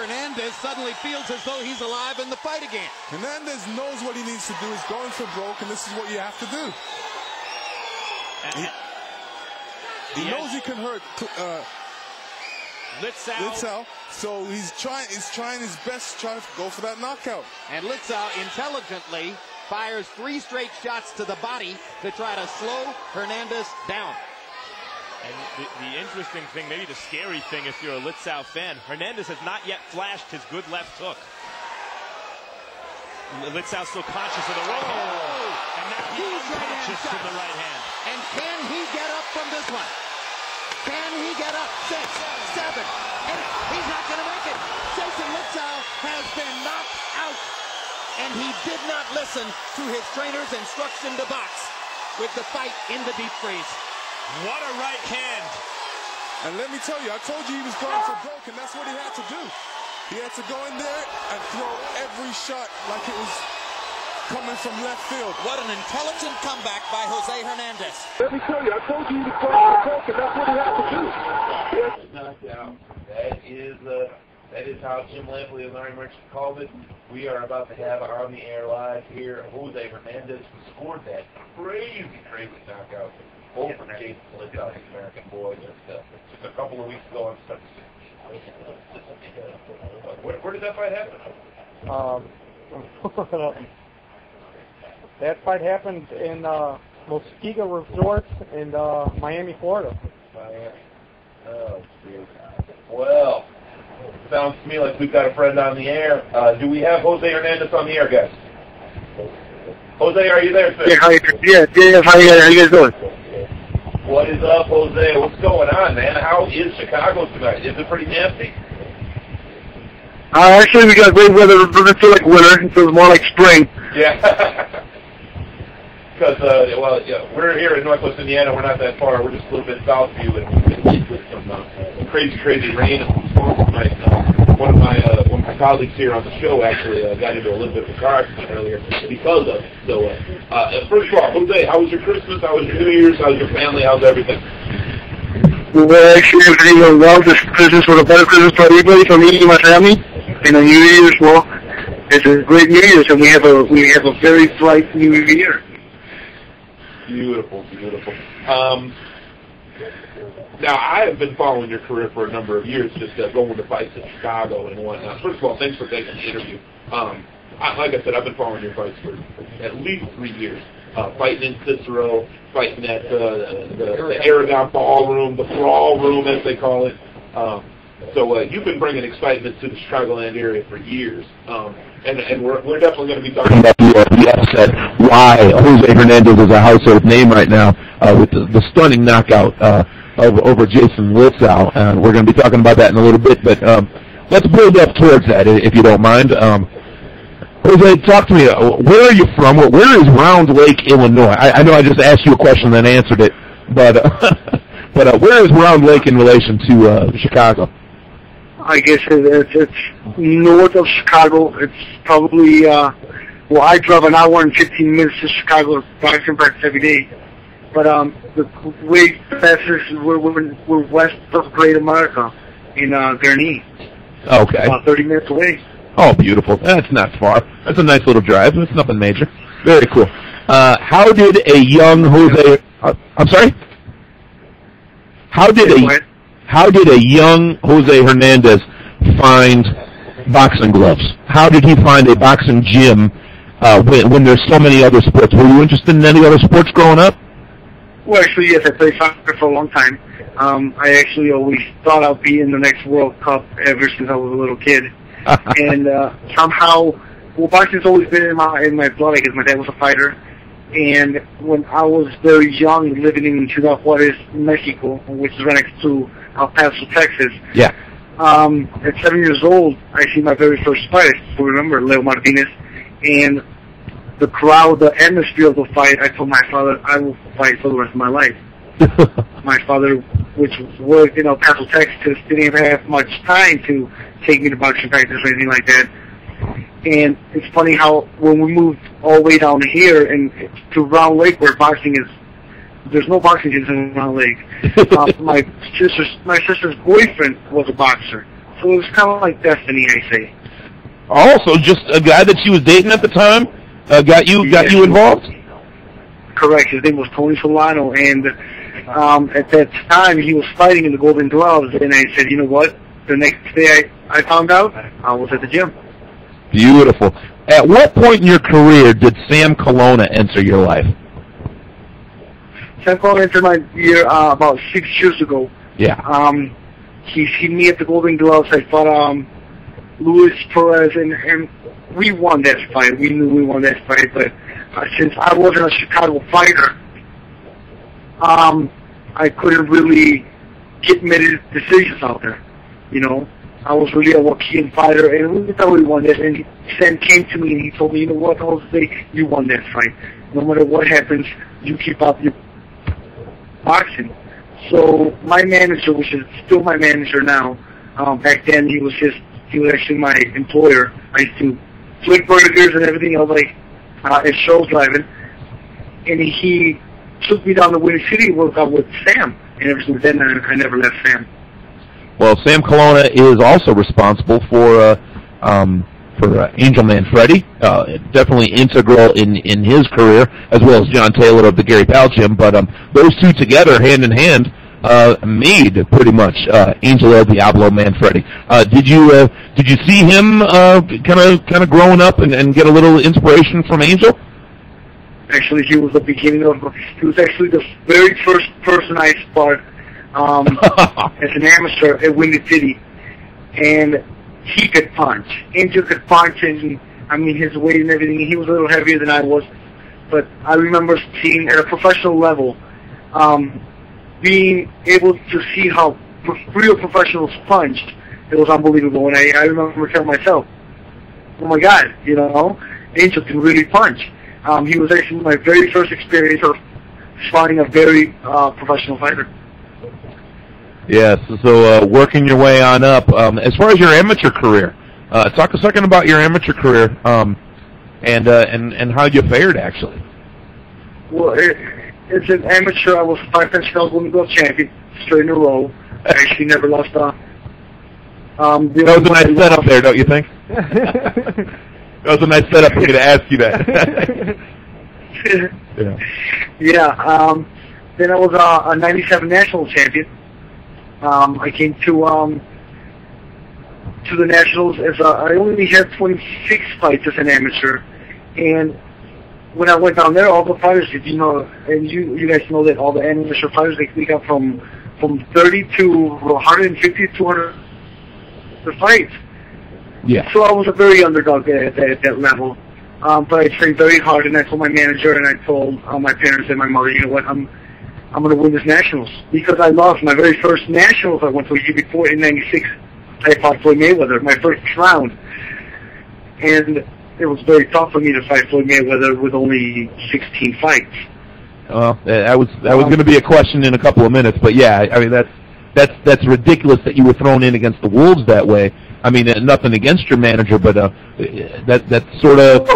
Hernandez suddenly feels as though he's alive in the fight again. Hernandez knows what he needs to do. He's going for broke, and this is what you have to do. He knows he can hurt Litzau, so he's trying his best to try to go for that knockout. And Litzau intelligently fires 3 straight shots to the body to try to slow Hernandez down. And the interesting thing, maybe the scary thing if you're a Litzau fan, Hernandez has not yet flashed his good left hook. Litzau still conscious of the right hand. And now he's unconscious to the right hand. And can he get up from this one? Can he get up? 6, 7, 8. He's not going to make it. Jason Litzau has been knocked out. And he did not listen to his trainer's instruction to box with the fight in the deep freeze. What a right hand. And let me tell you, I told you he was going for broke, and that's what he had to do. He had to go in there and throw every shot like it was coming from left field. What an intelligent comeback by Jose Hernandez. Let me tell you, I told you he was going for broke, and that's what he had to do. Knocked out. That is how Jim Lampley and Larry Merchant called it. We are about to have on the air live here Jose Hernandez, who scored that crazy knockout over Jason Litzau, the American boy, just a couple of weeks ago on Sunday. Where did that fight happen? That fight happened in Muskego Resort in Miami, Florida. Miami. Oh, dear. Well, sounds to me like we've got a friend on the air. Do we have Jose Hernandez on the air, guys? Jose, are you there, sir? Yeah, how you guys doing? What is up, Jose? What's going on, man? How is Chicago tonight? Is it pretty nasty? Actually, we got great weather. It doesn't feel like winter. It feels more like spring. Yeah. Because, we're here in Northwest Indiana. We're not that far. We're just a little bit south of you, and we've been hit with some crazy rain and some storms tonight. One of my colleagues here on the show actually got into a little bit of a car accident earlier because of it. So, first of all, Jose, how was your Christmas? How was your New Year's? How's your family? How's everything? Well, actually, everything went well. This Christmas was a better Christmas for everybody, for me and my family. And the New Year's, well, it's a great New Year's, and we have a very bright New Year. Beautiful. Now, I have been following your career for a number of years, just going to fights in Chicago and whatnot. First of all, thanks for taking the interview. Like I said, I've been following your fights for at least 3 years. Fighting in Cicero, fighting at the Aragon Ballroom, the Brawl Room, as they call it. So you've been bringing excitement to the Chicagoland area for years. And we're definitely going to be talking about the upset, why Jose Hernandez is a household name right now with the stunning knockout over Jason Litzau. And we're going to be talking about that in a little bit, but let's build up towards that, if you don't mind. Jose, talk to me. Where are you from? Where is Round Lake, Illinois? I know I just asked you a question and then answered it, but where is Round Lake in relation to Chicago? I guess it's north of Chicago. It's probably, I drive an hour and 15 minutes to Chicago boxing practice every day. But the way fastest, we're west of Great America in Gurnee. Okay. About 30 minutes away. Oh, beautiful. That's not far. That's a nice little drive. It's nothing major. Very cool. How did a young Jose... I'm sorry? How did a young Jose Hernandez find boxing gloves? How did he find a boxing gym when there's so many other sports? Were you interested in any other sports growing up? Well, actually, yes, I played soccer for a long time. I actually always thought I'd be in the next World Cup ever since I was a little kid. And somehow, boxing's always been in my blood. I guess my dad was a fighter. And when I was very young, living in Ciudad Juarez, Mexico, which is right next to El Paso, Texas. Yeah. At 7 years old, I see my very first fight. I still remember Leo Martinez. And the crowd, the atmosphere of the fight, I told my father, I will fight for the rest of my life. My father, which worked in El Paso, Texas, didn't even have much time to take me to boxing practice or anything like that. And it's funny how when we moved all the way down here and to Round Lake, where boxing is, there's no boxing gyms in Round Lake. My sister's boyfriend was a boxer, So it was kind of like destiny, I say. Also, just a guy that she was dating at the time got you involved? Correct. His name was Tony Solano, and at that time he was fighting in the Golden Gloves, and I said, you know what? The next day I found out, I was at the gym. Beautiful. At what point in your career did Sam Colonna enter your life? Sam Colonna entered my year about 6 years ago. Yeah. He seen me at the Golden Gloves. I fought Luis Perez, and we won that fight. We knew we won that fight, but since I wasn't a Chicago fighter, I couldn't really get many decisions out there. You know, I was really a Waukegan fighter, and we thought we won that. And Sam came to me and he told me, you know what, Jose, you won that fight. No matter what happens, you keep up your boxing. So my manager, which is still my manager now, back then he was actually my employer. I used to flip burgers and everything else, like at shows driving. And he took me down to Windy City to work out with Sam. And ever since then, I never left Sam. Well, Sam Colonna is also responsible for Angel Manfredi, definitely integral in his career, as well as John Taylor of the Gary Powell Gym. But those two together, hand in hand, made pretty much Angel El Diablo Manfredi. Did you see him kind of growing up and get a little inspiration from Angel? Actually, he was the beginning of. He was actually the very first person I sparred as an amateur at Windy City, and he could punch. Angel could punch, and I mean his weight and everything. He was a little heavier than I was, but I remember seeing at a professional level, being able to see how real professionals punched. It was unbelievable, and I remember telling myself, "Oh my God, you know, Angel can really punch." He was actually my very first experience of sparring a very professional fighter. Yes, so working your way on up. As far as your amateur career, talk a second about your amateur career and how you fared, actually. Well, it's an amateur. I was 5-time Chicago Golden Glove champion, straight in a row. I actually never lost. That was a nice setup there, don't you think? That was a nice setup for me to ask you that. Yeah. Then I was a 97 national champion. I came to the nationals as I only had 26 fights as an amateur, and when I went down there, all the fighters, you know, and you guys know that all the amateur fighters, they got from 30 to 150 to 200 fights. Yeah. So I was a very underdog at that level. But I trained very hard, and I told my manager and I told my parents and my mother, you know what, I'm going to win this nationals. Because I lost my very first nationals I went to a year before in '96. I fought Floyd Mayweather, my first round. And it was very tough for me to fight Floyd Mayweather with only 16 fights. Well, that was going to be a question in a couple of minutes, but yeah, I mean that's ridiculous that you were thrown in against the Wolves that way. I mean, nothing against your manager, but that sort of.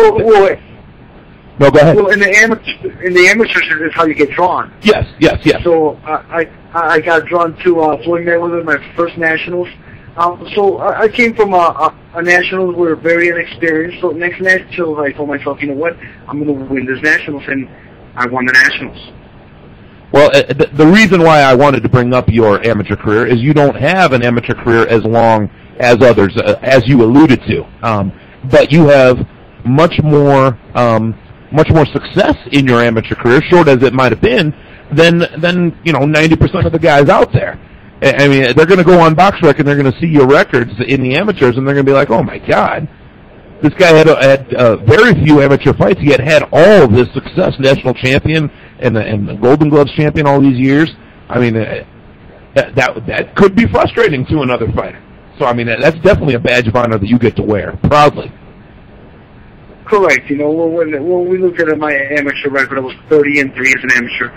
No, go ahead. Well, in the amateurs is how you get drawn. Yes. So I got drawn to Floyd Mayweather, my first nationals. So I came from a nationals where very inexperienced. So next nationals, I told myself, you know what, I'm going to win this nationals, and I won the nationals. Well, the reason why I wanted to bring up your amateur career is you don't have an amateur career as long as others, as you alluded to. But you have much more success in your amateur career, short as it might have been, than 90% of the guys out there. I mean, they're going to go on BoxRec and they're going to see your records in the amateurs, and they're going to be like, "Oh my God, this guy had very few amateur fights. He had all of this success, national champion and the Golden Gloves champion all these years." I mean, that could be frustrating to another fighter. So I mean, that's definitely a badge of honor that you get to wear proudly. Correct. You know, when we look at my amateur record, I was 30-3 as an amateur.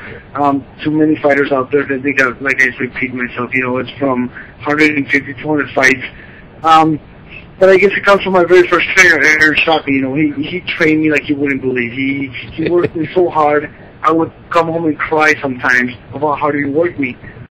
Too many fighters out there that think, like I repeat myself, you know, it's from 150 to 200 fights. But I guess it comes from my very first trainer, Aaron Shockey. You know, he trained me like you wouldn't believe. He worked me so hard. I would come home and cry sometimes about how he worked me.